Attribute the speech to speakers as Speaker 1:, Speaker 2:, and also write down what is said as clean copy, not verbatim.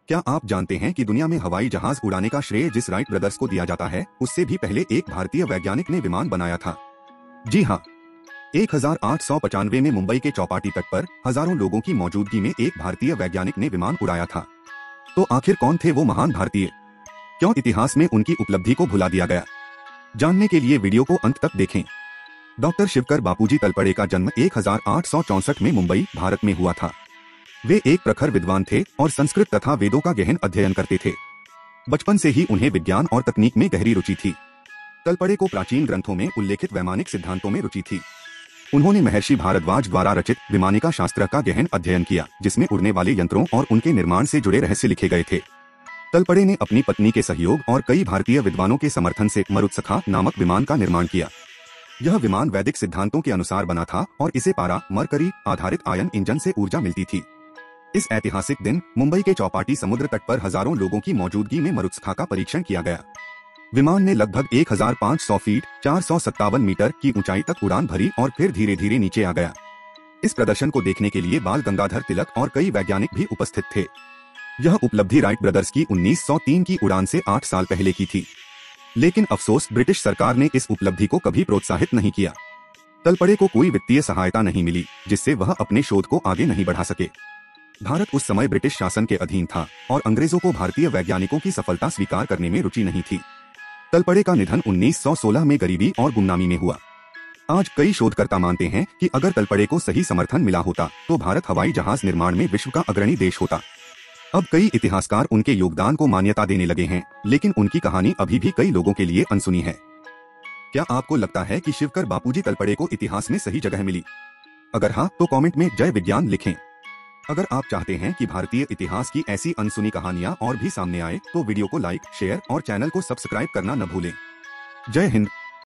Speaker 1: क्या आप जानते हैं कि दुनिया में हवाई जहाज उड़ाने का श्रेय जिस राइट ब्रदर्स को दिया जाता है, उससे भी पहले एक भारतीय वैज्ञानिक ने विमान बनाया था। जी हाँ, 1895 में मुंबई के चौपाटी तट पर हजारों लोगों की मौजूदगी में एक भारतीय वैज्ञानिक ने विमान उड़ाया था। तो आखिर कौन थे वो महान भारतीय? क्यों इतिहास में उनकी उपलब्धि को भुला दिया गया? जानने के लिए वीडियो को अंत तक देखें। डॉक्टर शिवकर बापूजी तलपड़े का जन्म 1864 में मुंबई, भारत में हुआ था। वे एक प्रखर विद्वान थे और संस्कृत तथा वेदों का गहन अध्ययन करते थे। बचपन से ही उन्हें विज्ञान और तकनीक में गहरी रुचि थी। तलपड़े को प्राचीन ग्रंथों में उल्लेखित वैमानिक सिद्धांतों में रुचि थी। उन्होंने महर्षि भारद्वाज द्वारा रचित विमानिका शास्त्र का गहन अध्ययन किया, जिसमें उड़ने वाले यंत्रों और उनके निर्माण से जुड़े रहस्य लिखे गए थे। तलपड़े ने अपनी पत्नी के सहयोग और कई भारतीय विद्वानों के समर्थन से मरुत्सखा नामक विमान का निर्माण किया। यह विमान वैदिक सिद्धांतों के अनुसार बना था और इसे पारा मरकरी आधारित आयन इंजन से ऊर्जा मिलती थी। इस ऐतिहासिक दिन मुंबई के चौपाटी समुद्र तट पर हजारों लोगों की मौजूदगी में मरुत्सखा का परीक्षण किया गया। विमान ने लगभग 1500 फीट 457 मीटर की ऊंचाई तक उड़ान भरी और फिर धीरे धीरे नीचे आ गया। इस प्रदर्शन को देखने के लिए बाल गंगाधर तिलक और कई वैज्ञानिक भी उपस्थित थे। यह उपलब्धि राइट ब्रदर्स की 1903 की उड़ान से 8 साल पहले की थी। लेकिन अफसोस, ब्रिटिश सरकार ने इस उपलब्धि को कभी प्रोत्साहित नहीं किया। तलपड़े को कोई वित्तीय सहायता नहीं मिली, जिससे वह अपने शोध को आगे नहीं बढ़ा सके। भारत उस समय ब्रिटिश शासन के अधीन था और अंग्रेजों को भारतीय वैज्ञानिकों की सफलता स्वीकार करने में रुचि नहीं थी। तलपड़े का निधन 1916 में गरीबी और गुमनामी में हुआ। आज कई शोधकर्ता मानते हैं कि अगर तलपड़े को सही समर्थन मिला होता तो भारत हवाई जहाज निर्माण में विश्व का अग्रणी देश होता। अब कई इतिहासकार उनके योगदान को मान्यता देने लगे हैं, लेकिन उनकी कहानी अभी भी कई लोगों के लिए अनसुनी है। क्या आपको लगता है कि शिवकर बापूजी तलपड़े को इतिहास में सही जगह मिली? अगर हाँ, तो कमेंट में जय विज्ञान लिखें। अगर आप चाहते हैं कि भारतीय इतिहास की ऐसी अनसुनी कहानियां और भी सामने आए, तो वीडियो को लाइक, शेयर और चैनल को सब्सक्राइब करना न भूलें। जय हिंद।